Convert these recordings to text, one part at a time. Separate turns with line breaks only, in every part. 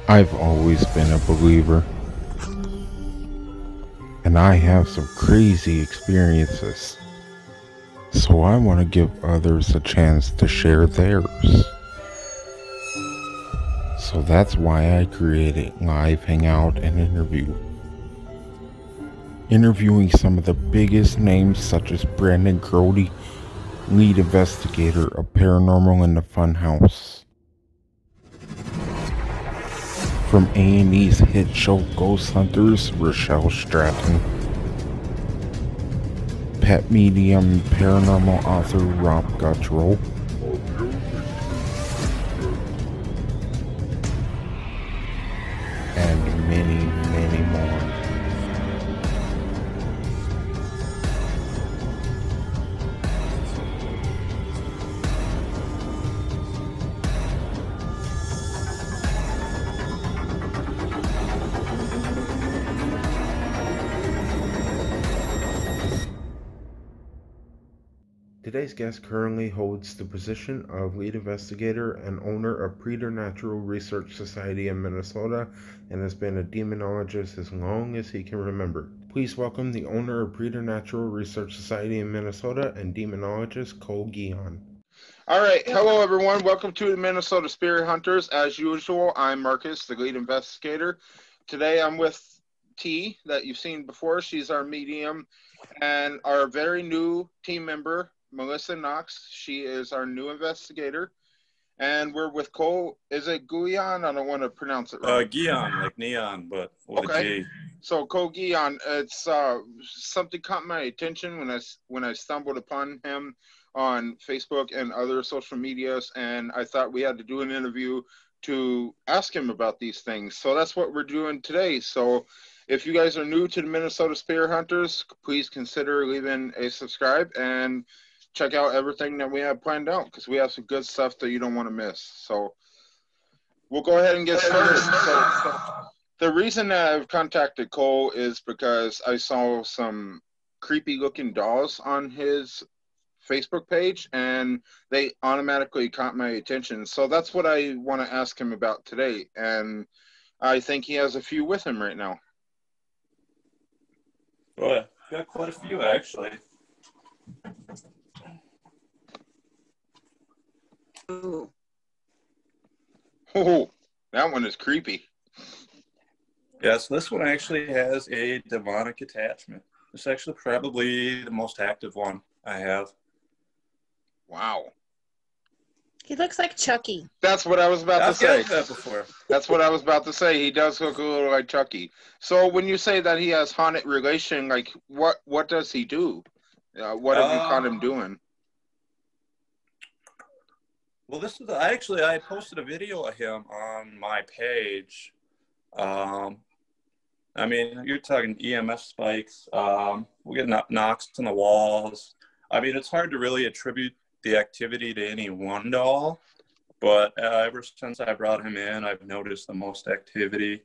I've always been a believer, and I have some crazy experiences, so I want to give others a chance to share theirs. So that's why I created Live Hangout and Interview. Interviewing some of the biggest names such as Brandon Crody, lead investigator of Paranormal in the Funhouse. From A&E's hit show Ghost Hunters, Rochelle Stratton. Pet medium paranormal author Rob Guttrell. And many, many more. Today's guest currently holds the position of lead investigator and owner of Preturnatural Research Society in Minnesota and has been a demonologist as long as he can remember. Please welcome the owner of Preturnatural Research Society in Minnesota and demonologist Cole Guion.
All right. Hello, everyone. Welcome to the Minnesota Spirit Hunters. As usual, I'm Marcus, the lead investigator. Today, I'm with T, that you've seen before. She's our medium, and our very new team member, Melissa Knox. She is our new investigator. And we're with Cole. Is it Guion? I don't want to pronounce it wrong.
Guion, like neon, but with a G.
So Cole Guion, it's something caught my attention when I stumbled upon him on Facebook and other social medias, and I thought we had to do an interview to ask him about these things. So that's what we're doing today. So if you guys are new to the Minnesota Spirit Hunters, please consider leaving a subscribe and check out everything that we have planned out, because we have some good stuff that you don't want to miss. So we'll go ahead and get started. So the reason that I've contacted Cole is because I saw some creepy looking dolls on his Facebook page, and they automatically caught my attention. So that's what I want to ask him about today. And I think he has a few with him right now.
Oh, yeah. Got quite a few, actually.
Ooh. Oh, that one is creepy.
Yeah, so this one actually has a demonic attachment. It's actually probably the most active one I have.
Wow.
He looks like Chucky.
That's what I was about to say.
I've that before.
That's what I was about to say. He does look a little like Chucky. So when you say that he has haunted relation, like what does he do? What have you caught him doing?
Well, this is I posted a video of him on my page. I mean, you're talking EMF spikes. We get knocks on the walls. I mean, it's hard to really attribute the activity to any one doll, but ever since I brought him in, I've noticed the most activity.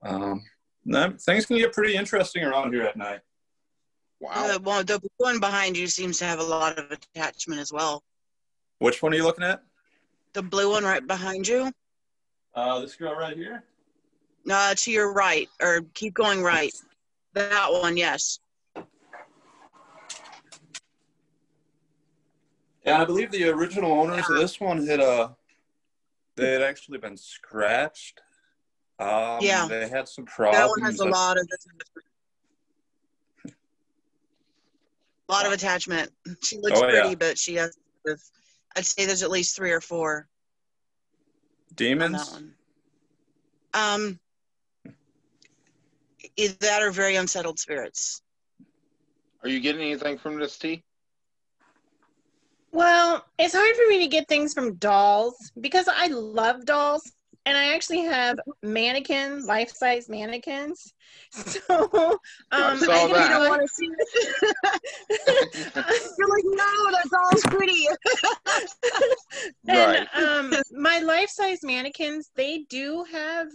Things can get pretty interesting around here at night.
Wow.
Well, the one behind you seems to have a lot of attachment as well.
Which one are you looking at?
The blue one right behind you?
This girl right here?
To your right, or keep going right. That one, yes.
Yeah, I believe the original owners of this one they had actually been scratched.
Yeah.
They had some problems.
That one has a lot of attachment. She looks pretty, but she has, I'd say there's at least 3 or 4.
Demons?
On that one. Either that or very unsettled spirits.
Are you getting anything from this, T?
Well, it's hard for me to get things from dolls because I love dolls, and I actually have mannequin, life-size mannequins. So,
I saw that.
You don't want to see it. You're like, no, that doll's pretty.
And my life-size mannequins, they do have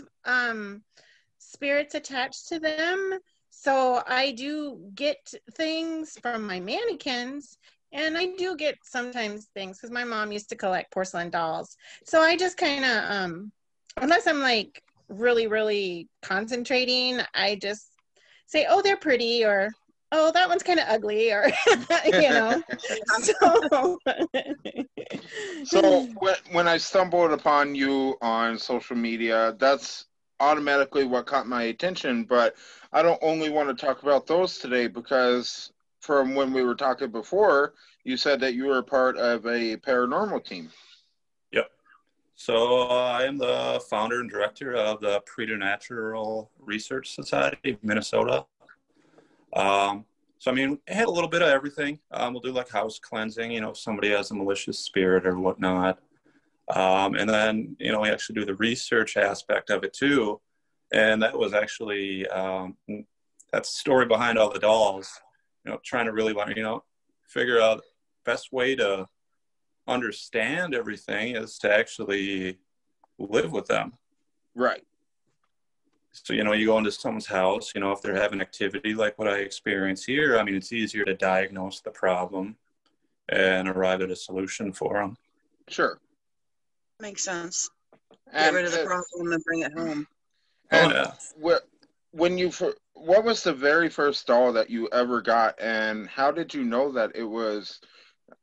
spirits attached to them. So I do get things from my mannequins, and I do get sometimes things because my mom used to collect porcelain dolls. So I just kind of, unless I'm like really, really concentrating, I just say, oh, they're pretty, or oh, that one's kind of ugly, or you know. So,
So when I stumbled upon you on social media, that's automatically what caught my attention. But I don't only want to talk about those today, because from when we were talking before, you said that you were part of a paranormal team.
Yep. So I am the founder and director of the Preturnatural Research Society of Minnesota. So, I mean, it had a little bit of everything. We'll do like house cleansing, you know, if somebody has a malicious spirit or whatnot. And then, you know, we actually do the research aspect of it too. And that was actually, that's the story behind all the dolls, you know, trying to really, you know, figure out the best way to understand everything is to actually live with them.
Right.
So, you know, you go into someone's house, you know, if they're having activity like what I experience here, I mean, it's easier to diagnose the problem and arrive at a solution for them.
Sure.
Makes sense.
And,
Get rid of the problem and bring it home.
And
yeah.
what was the very first doll that you ever got, and how did you know that it was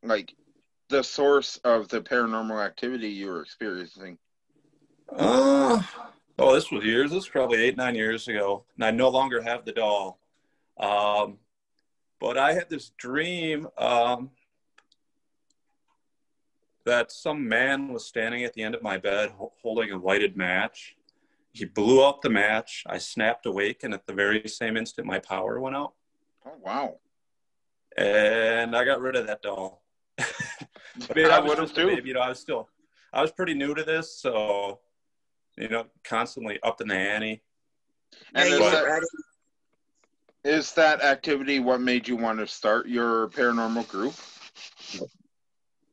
like the source of the paranormal activity you were experiencing?
This was years. This was probably 8-9 years ago, and I no longer have the doll. But I had this dream that some man was standing at the end of my bed holding a lighted match. He blew out the match. I snapped awake, and at the very same instant, my power went out.
Oh, wow.
And I got rid of that doll. I mean, I was just a baby, you know, I was pretty new to this, so, you know, constantly up in the ante.
And is that activity what made you want to start your paranormal group?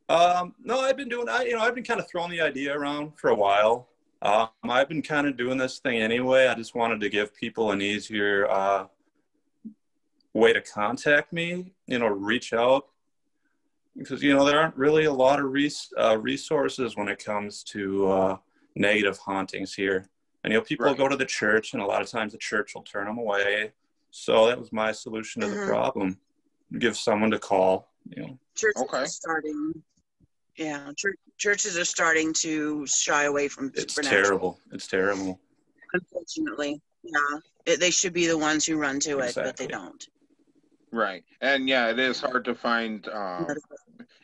No, I've been kind of throwing the idea around for a while. I've been kind of doing this thing anyway. I just wanted to give people an easier way to contact me, you know, reach out. Because, you know, there aren't really a lot of resources when it comes to negative hauntings here. And, you know, people go to the church, and a lot of times the church will turn them away. So that was my solution to the problem. Give someone to call, you know.
Churches are starting to shy away from supernatural.
It's terrible.
Unfortunately, yeah. They should be the ones who run to it, but they don't.
Right. And yeah, it is hard to find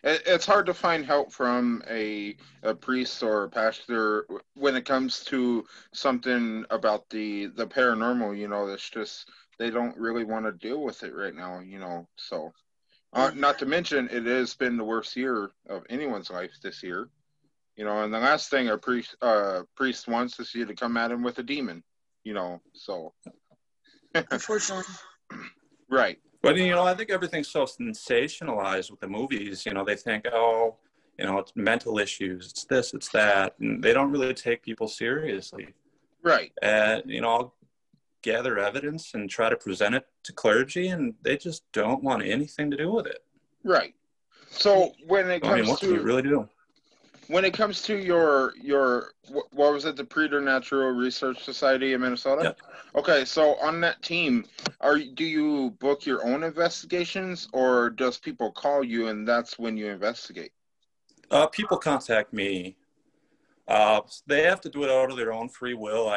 it's hard to find help from a priest or a pastor when it comes to something about the paranormal, you know. That's just, they don't really want to deal with it right now, you know. So not to mention, it has been the worst year of anyone's life this year, you know. And the last thing a priest wants is you to come at him with a demon, you know. So
unfortunately.
Right.
But, you know, I think everything's so sensationalized with the movies. You know, they think, oh, you know, it's mental issues, it's this, it's that. And they don't really take people seriously.
Right.
And, you know, I'll gather evidence and try to present it to clergy, and they just don't want anything to do with it.
Right. So when it comes
what can you really do?
When it comes to your what was it, the Preternatural Research Society of Minnesota?
Yep.
Okay, so on that team, do you book your own investigations, or does people call you and that's when you investigate?
People contact me. They have to do it out of their own free will.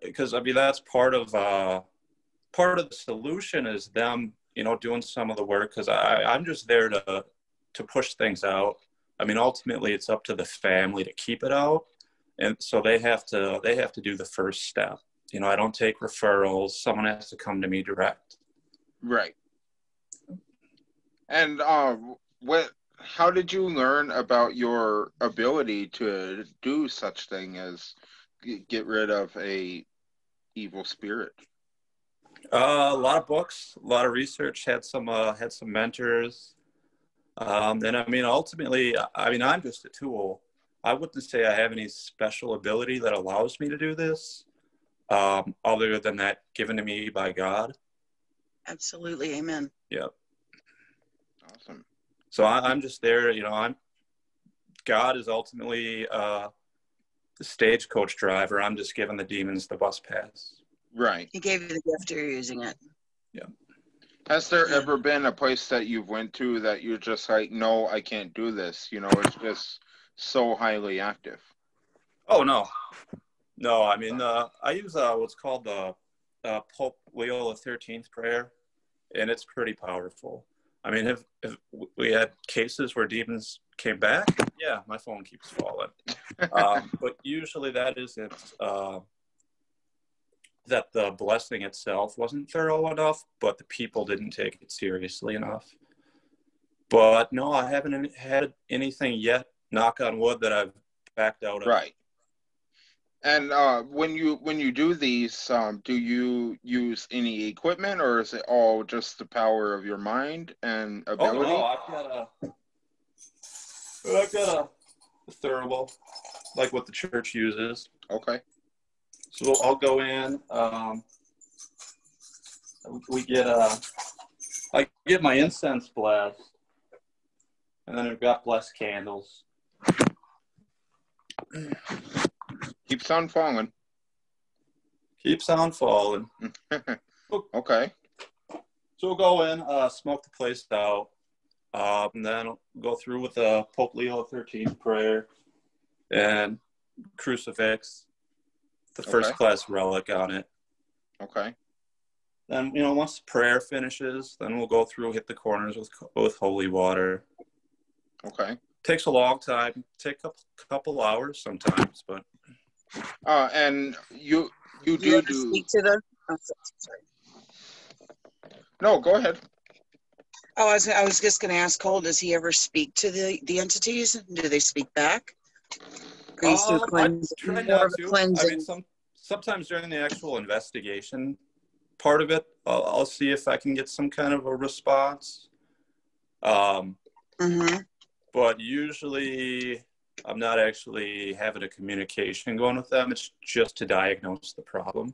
Because I mean, that's part of the solution is them, you know, doing some of the work. Because I'm just there to push things out. I mean, ultimately, it's up to the family to keep it out, and so they have to do the first step. You know, I don't take referrals. Someone has to come to me direct.
Right. And how did you learn about your ability to do such thing as get rid of a evil spirit?
A lot of books, a lot of research. Had some mentors. And I mean, ultimately, I mean, I'm just a tool. I wouldn't say I have any special ability that allows me to do this, other than that given to me by God.
Absolutely. Amen.
Yep.
Awesome.
So I'm just there, you know, God is ultimately stagecoach driver. I'm just giving the demons the bus pass.
Right.
He gave you the gift, you're using it.
Yeah.
Has there ever been a place that you've went to that you're just like, no, I can't do this? You know, it's just so highly active.
Oh, no. No, I mean, I use what's called the Pope Leo XIII prayer, and it's pretty powerful. I mean, if we had cases where demons came back, yeah, my phone keeps falling. But usually that isn't that the blessing itself wasn't thorough enough, but the people didn't take it seriously enough. But no, I haven't had anything yet, knock on wood, that I've backed out of.
Right. And when you do these, do you use any equipment, or is it all just the power of your mind and ability?
Oh no, I've got a thermal, like what the church uses.
Okay.
So I'll go in. I get my incense blessed, and then I've got blessed candles.
Keeps on falling.
Keeps on falling.
Okay.
So we'll go in, smoke the place out, and then I'll go through with the Pope Leo XIII prayer and crucifix, the first class relic on it.
Okay.
Then, once the prayer finishes, then we'll go through, hit the corners with holy water.
Okay.
Takes a long time. Take a couple hours sometimes, but.
And you do
speak to the. Oh, sorry.
No, go ahead.
Oh, I was just going to ask Cole. Does he ever speak to the entities? Do they speak back?
I try not to. I mean, sometimes during the actual investigation part of it, I'll see if I can get some kind of a response. But usually I'm not actually having a communication going with them. It's just to diagnose the problem.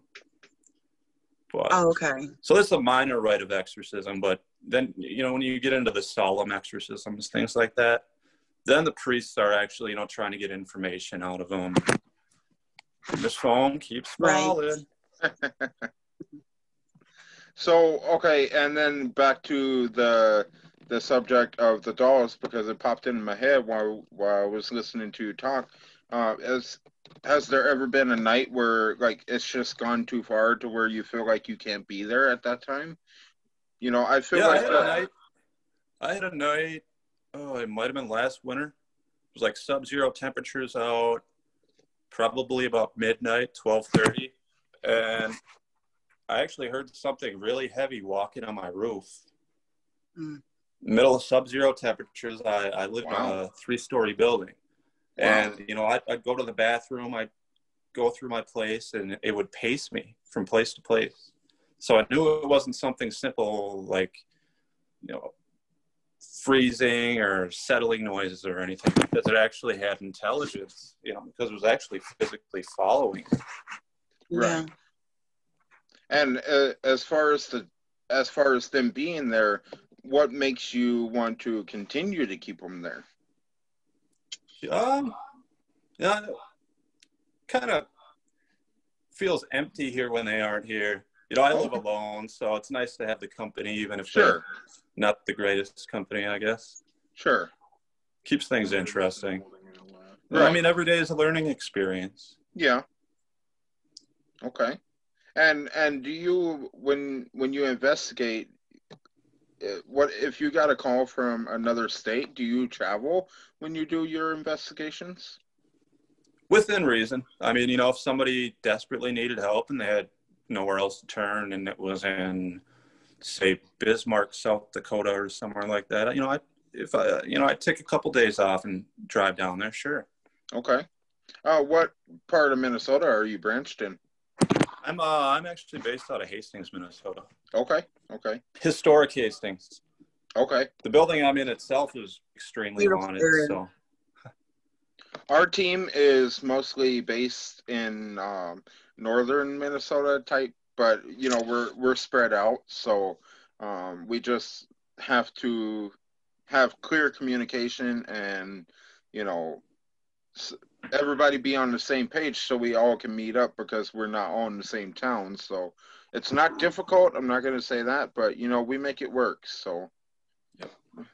But,
okay.
So it's a minor rite of exorcism, but then, when you get into the solemn exorcisms, things like that, then the priests are actually, trying to get information out of them. This phone keeps falling.
Right. So, okay, and then back to the subject of the dolls, because it popped into my head while I was listening to you talk. Has there ever been a night where, like, it's just gone too far to where you feel like you can't be there at that time? I feel like
I had a night. Oh, it might have been last winter. It was like sub-zero temperatures out, probably about midnight, 12:30, and I actually heard something really heavy walking on my roof. Middle of sub-zero temperatures. I live in a 3-story building. Wow. And, I'd go to the bathroom, I'd go through my place, and it would pace me from place to place. So I knew it wasn't something simple like, freezing or settling noises or anything, because it actually had intelligence, because it was actually physically following.
Right. And as far as them being there, what makes you want to continue to keep them there?
Kind of feels empty here when they aren't here. I live alone, so it's nice to have the company, even if they're not the greatest company, I guess.
Sure.
Keeps things interesting.
Right.
I mean, every day is a learning experience.
Yeah. Okay. And do you, when you investigate, what if you got a call from another state, do you travel when you do your investigations?
Within reason. I mean, if somebody desperately needed help and they had nowhere else to turn, and it was in, say, Bismarck, South Dakota, or somewhere like that, I'd take a couple days off and drive down there. Sure.
Okay. What part of Minnesota are you branched in?
I'm actually based out of Hastings, Minnesota.
Okay.
Historic Hastings.
Okay.
The building I'm in itself is extremely haunted. So
our team is mostly based in northern Minnesota type, but we're spread out, so we just have to have clear communication and everybody be on the same page so we all can meet up, because we're not all in the same town. So it's not difficult. I'm not going to say that, but we make it work. So,
Yep.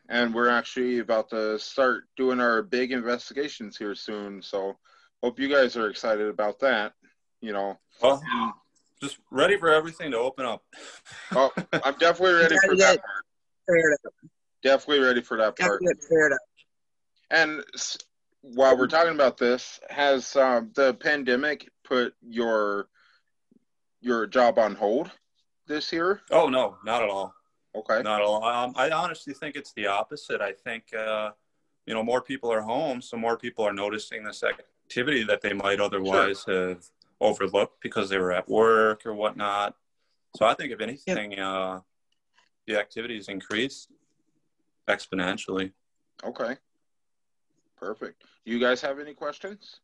and we're actually about to start doing our big investigations here soon. So hope you guys are excited about that.
Well, just ready for everything to open up.
Oh, I'm definitely ready for that part. Definitely ready for that part.
Get cleared up.
And while we're talking about this, has the pandemic put your job on hold this year?
Oh, no, not at all.
Okay.
Not at all. I honestly think it's the opposite. I think, more people are home, so more people are noticing this activity that they might otherwise have overlooked because they were at work or whatnot. So I think if anything, the activities increased exponentially.
Okay. Perfect. Do you guys have any questions?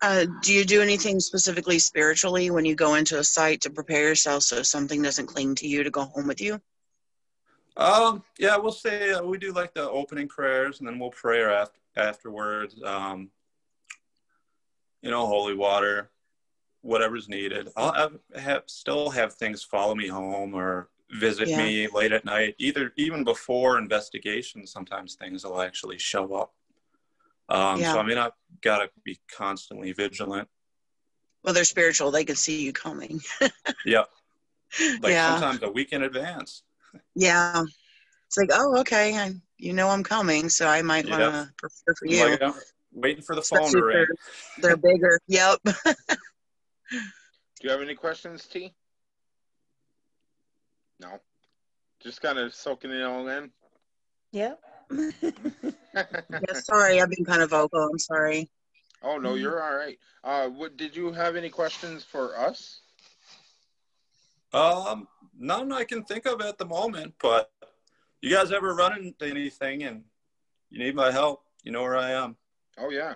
Do you do anything specifically spiritually when you go into a site to prepare yourself so something doesn't cling to you to go home with you?
Yeah, we'll say we do like the opening prayers, and then we'll pray afterwards. Holy water, whatever's needed. I'll still have things follow me home or visit me late at night. Even before investigations, sometimes things will actually show up. So I've got to be constantly vigilant.
Well, they're spiritual. They can see you coming.
Yeah. Sometimes a week in advance.
Yeah. It's like, oh, okay. I'm coming, so I might want to prepare for you.
I'm waiting for the phone to ring.
They're bigger. Yep.
Do you have any questions, T? No. Just kind of soaking it all in?
Yep.
Yeah, sorry, I've been kind of vocal. I'm sorry.
Oh, no, you're all right. Did you have any questions for us?
None I can think of at the moment, but you guys ever run into anything and you need my help, you know where I am.
Oh, yeah.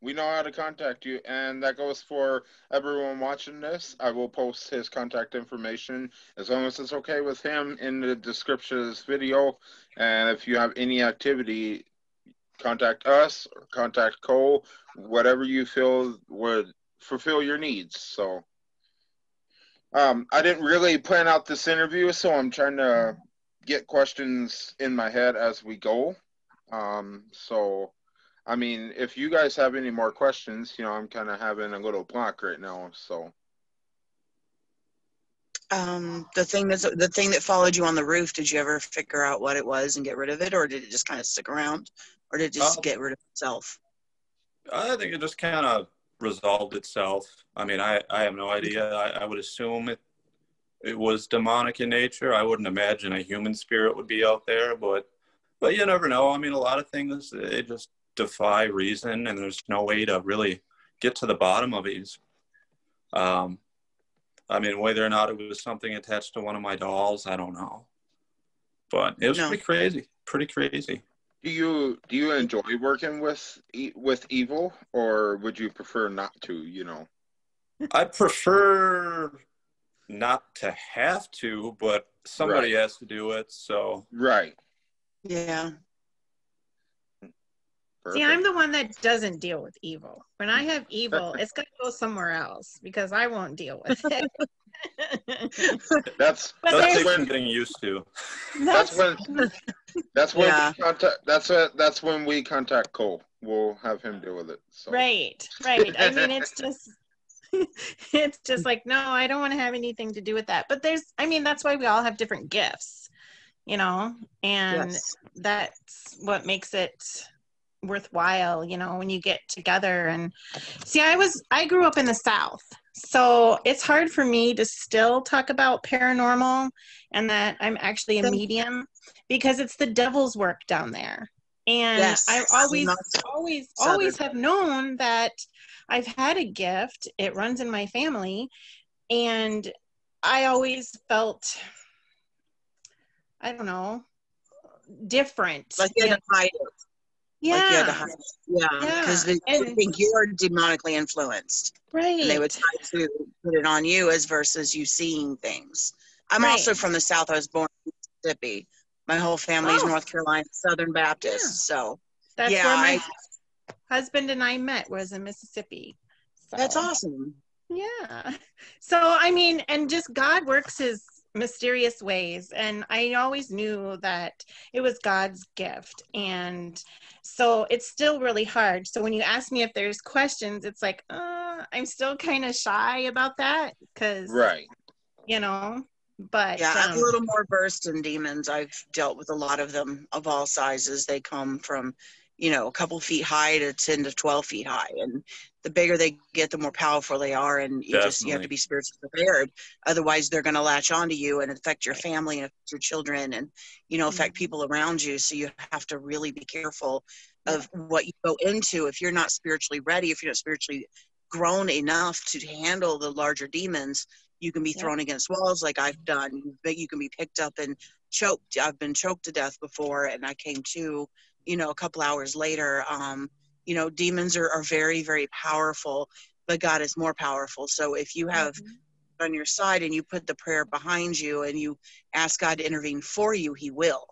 We know how to contact you, and that goes for everyone watching this. I will post his contact information, as long as it's okay with him, in the description of this video. And if you have any activity, contact us or contact Cole, whatever you feel would fulfill your needs. So I didn't really plan out this interview, so I'm trying to get questions in my head as we go. If you guys have any more questions, I'm kind of having a little block right now. So
the thing that followed you on the roof, did you ever figure out what it was and get rid of it, or did it just kind of stick around, or did it just get rid of itself?
I think it just kind of resolved itself. I have no idea. I would assume it was demonic in nature. I wouldn't imagine a human spirit would be out there, but you never know. A lot of things, they just defy reason, and there's no way to really get to the bottom of these. Whether or not it was something attached to one of my dolls, I don't know. But it was pretty crazy.
Do you enjoy working with evil, or would you prefer not to,
I prefer not to have to, but somebody has to do it, so.
Right.
Yeah.
Perfect.
See, I'm the one that doesn't deal with evil. When I have evil, it's going to go somewhere else because I won't deal with it.
That's when getting used to.
That's when we contact Cole. We'll have him deal with it. So.
Right. It's just like, no, I don't want to have anything to do with that. But that's why we all have different gifts, and that's what makes it worthwhile, when you get together. And see, I grew up in the South, so it's hard for me to still talk about paranormal and that I'm actually a medium, because it's the devil's work down there. And I always have known that I've had a gift. It runs in my family, and I always felt, I don't know, different.
Like you had to hide it.
Yeah.
Because they think you are demonically influenced.
Right.
And they would try to put it on you as versus you seeing things. I'm also from the South. I was born in Mississippi. My whole family is North Carolina Southern Baptist. So
that's husband and I met was in Mississippi. So,
That's awesome.
yeah. So, I mean, and just God works his mysterious ways. And I always knew that it was God's gift. And so it's still really hard. So when you ask me if there's questions, it's like, I'm still kind of shy about that because,
Right.
you know, but
Yeah, I'm a little more versed in demons. I've dealt with a lot of them of all sizes. They come from, you know, a couple feet high to 10 to 12 feet high. And the bigger they get, the more powerful they are. And you have to be spiritually prepared. Otherwise, they're going to latch onto you and affect your family and affect your children and, you know, affect people around you. So you have to really be careful of what you go into. If you're not spiritually ready, if you're not spiritually grown enough to handle the larger demons, you can be thrown against walls like I've done. You can be picked up and choked. I've been choked to death before, and I came to, you know, a couple hours later. You know, demons are very, very powerful, but God is more powerful. So if you have on your side and you put the prayer behind you and you ask God to intervene for you, he will.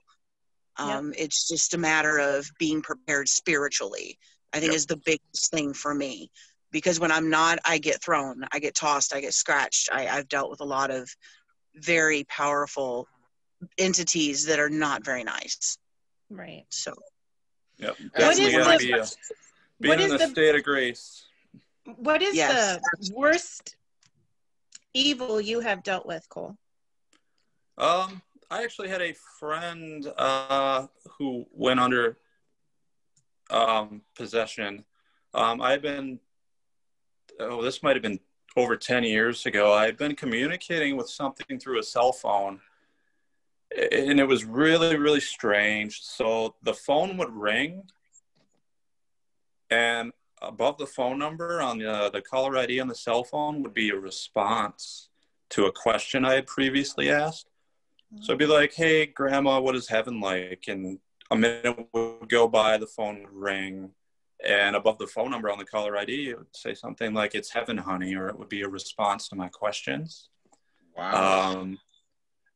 It's just a matter of being prepared spiritually, I think is the biggest thing for me. Because when I'm not, I get thrown, I get tossed, I get scratched. I've dealt with a lot of very powerful entities that are not very nice.
Right.
So.
Yep.
What is
being in a state of grace.
What is the worst evil you have dealt with, Cole?
I actually had a friend who went under possession. I've been, this might have been over 10 years ago. I had been communicating with something through a cell phone, and it was really, really strange. So the phone would ring, and above the phone number on the caller ID on the cell phone would be a response to a question I had previously asked. So it'd be like, hey, Grandma, what is heaven like? And a minute would go by, the phone would ring. And above the phone number on the caller ID, it would say something like, it's heaven, honey, or it would be a response to my questions.
Wow.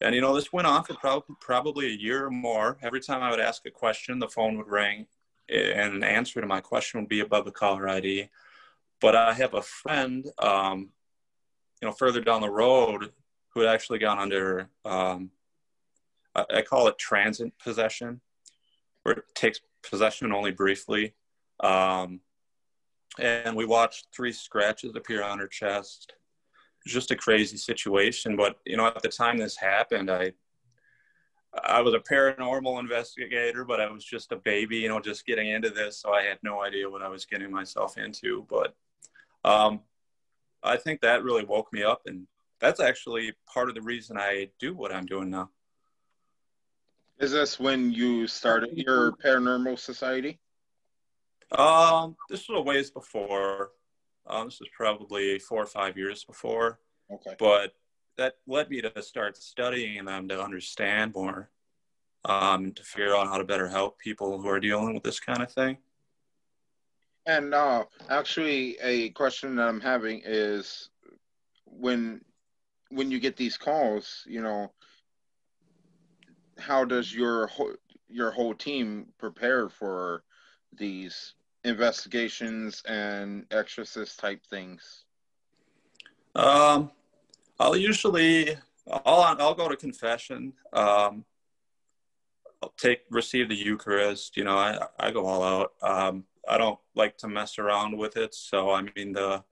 And, you know, this went on for probably a year or more. Every time I would ask a question, the phone would ring, and an answer to my question would be above the caller ID. But I have a friend, you know, further down the road who had actually gone under, I call it transit possession, where it takes possession only briefly. And we watched 3 scratches appear on her chest. It was just a crazy situation. But, you know, at the time this happened, I was a paranormal investigator, but I was just a baby, you know, just getting into this. So I had no idea what I was getting myself into. But I think that really woke me up. And that's actually part of the reason I do what I'm doing now.
Is this when you started your paranormal society?
This was a ways before. This was probably 4 or 5 years before.
Okay.
But that led me to start studying them to understand more, to figure out how to better help people who are dealing with this kind of thing.
And actually, a question that I'm having is, when you get these calls, you know, how does your whole team prepare for these investigations and exorcist type things?
I'll go to confession. I'll receive the Eucharist. You know, I go all out. I don't like to mess around with it. So, I mean, the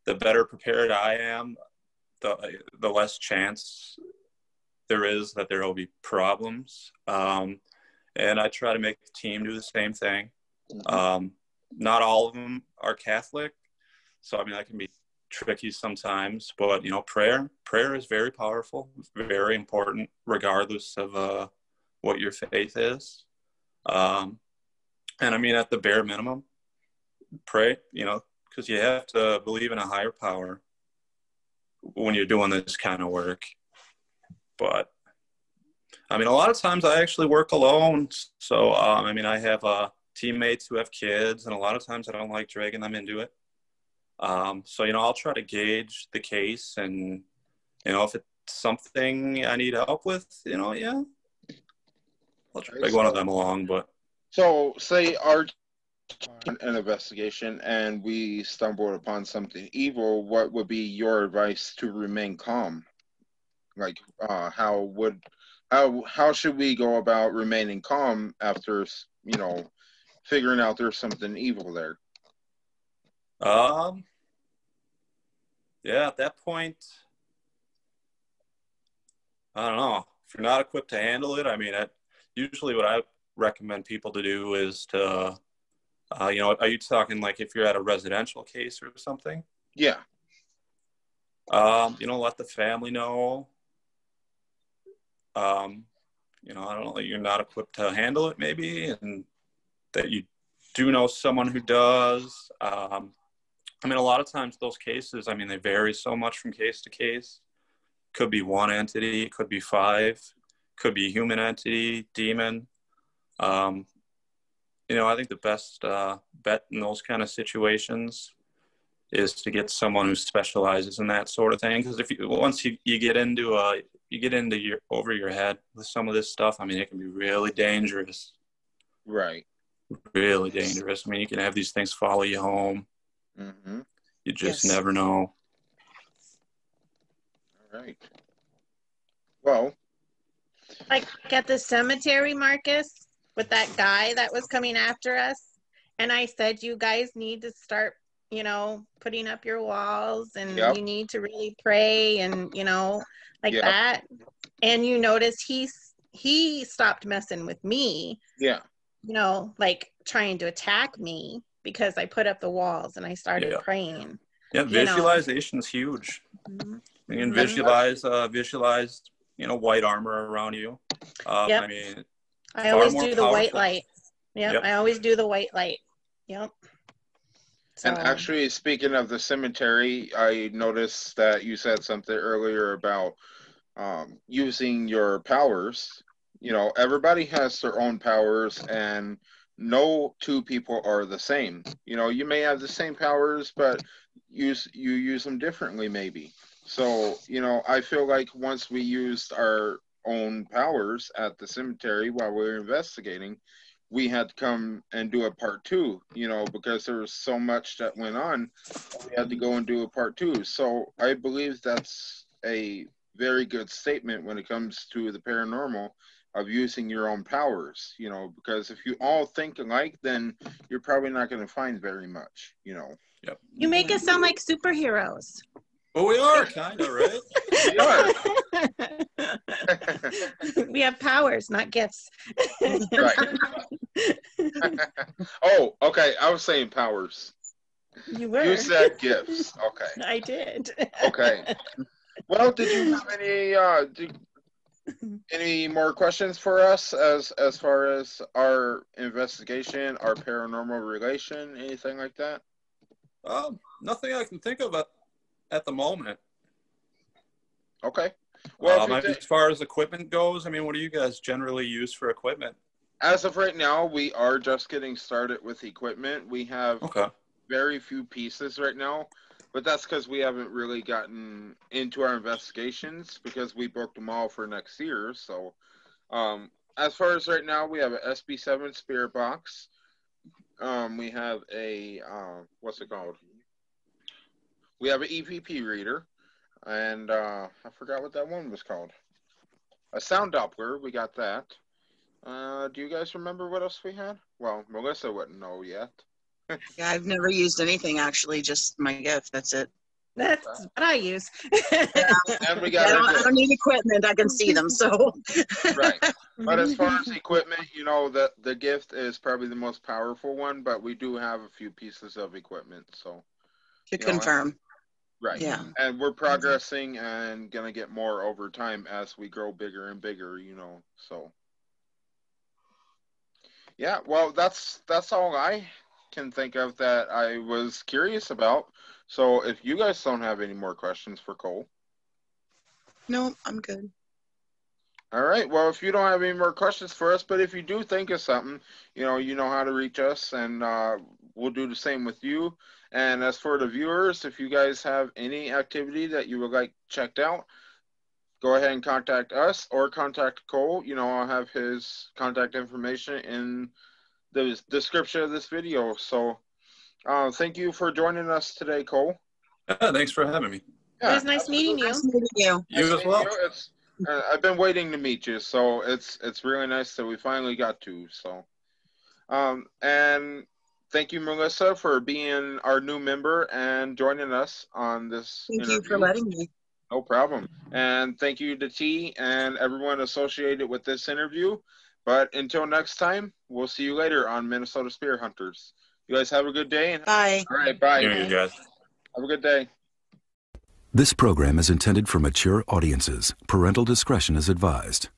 better prepared I am, the less chance there is that there will be problems. And I try to make the team do the same thing. Not all of them are Catholic. So, I mean, that can be tricky sometimes, but, you know, prayer is very powerful, very important, regardless of what your faith is. And I mean, at the bare minimum, pray, you know, because you have to believe in a higher power when you're doing this kind of work. But I mean, a lot of times I actually work alone. So, I mean, I have teammates who have kids, and a lot of times I don't like dragging them into it. So, you know, I'll try to gauge the case, and, you know, if it's something I need help with, you know, yeah, I'll try to bring one of them along. But
so, say our an investigation and we stumbled upon something evil, what would be your advice to remain calm? Like, how should we go about remaining calm after, figuring out there's something evil there?
Yeah, at that point, I don't know. If you're not equipped to handle it, I mean, usually what I recommend people to do is to, are you talking like if you're at a residential case or something?
Yeah.
Let the family know. I don't know, you're not equipped to handle it maybe, and that you do know someone who does. A lot of times those cases, they vary so much from case to case. Could be one entity, could be 5, could be human entity, demon. I think the best bet in those kind of situations is to get someone who specializes in that sort of thing. Because once you get into over your head with some of this stuff, it can be really dangerous.
Right.
Really dangerous. You can have these things follow you home.
Mm-hmm.
You just never know.
All right. Well,
like at the cemetery, Marcus, with that guy that was coming after us, and I said, you guys need to start, putting up your walls, and you need to really pray, and that. And you notice he stopped messing with me.
Yeah.
Trying to attack me because I put up the walls and I started praying.
Yeah, visualization is huge. Mm-hmm. You can visualize, white armor around you.
I always do the white light. Yep. I always do the white light. Yep. So.
And actually, speaking of the cemetery, I noticed that you said something earlier about using your powers. Everybody has their own powers, and no two people are the same. You may have the same powers, but you use them differently, maybe. So, I feel like once we used our own powers at the cemetery while we were investigating, we had to come and do a part 2, because there was so much that went on. We had to go and do a part 2. So I believe that's a very good statement when it comes to the paranormal, of using your own powers, because if you all think alike, then you're probably not going to find very much,
Yep.
You make us sound like superheroes.
Well, we are kind of, right?
We are.
We have powers, not gifts.
Right. Oh, okay. I was saying powers.
You were.
You said gifts. Okay.
I did.
Okay. Well, did you have any more questions for us as far as our investigation, our paranormal relation, anything like that?
Nothing I can think of at the moment.
Okay. Well,
as far as equipment goes, what do you guys generally use for equipment?
As of right now, we are just getting started with equipment. We have very few pieces right now, but that's because we haven't really gotten into our investigations, because we booked them all for next year. So as far as right now, we have an SB7 spirit box. We have a, what's it called? We have an EVP reader, and I forgot what that one was called. A sound Doppler, we got that. Do you guys remember what else we had? Well, Melissa wouldn't know yet.
Yeah, I've never used anything, actually, just my gift. That's it.
That's what I use.
And we got
I don't need equipment. I can see them, so.
Right. But as far as equipment, the gift is probably the most powerful one, but we do have a few pieces of equipment, so.
To confirm.
Right.
Yeah.
And we're progressing and going to get more over time as we grow bigger and bigger, so. Yeah, well, that's all I can think of that I was curious about. So if you guys don't have any more questions for Cole.
No, I'm good.
All right. Well, if you don't have any more questions for us, but if you do think of something, you know how to reach us, and we'll do the same with you. And as for the viewers, if you guys have any activity that you would like checked out, go ahead and contact us or contact Cole. I'll have his contact information in the description of this video. So thank you for joining us today, Cole.
Thanks for having me.
It was nice meeting you.
Nice meeting you.
You as well.
I've been waiting to meet you, so it's really nice that we finally got to. So, and thank you, Melissa, for being our new member and joining us on this interview.
Thank you for letting me.
No problem. And thank you to T and everyone associated with this interview. But until next time, we'll see you later on Minnesota Spirit Hunters. You guys have a good day.
Bye.
All right, bye.
You guys.
Have a good day.
This program is intended for mature audiences. Parental discretion is advised.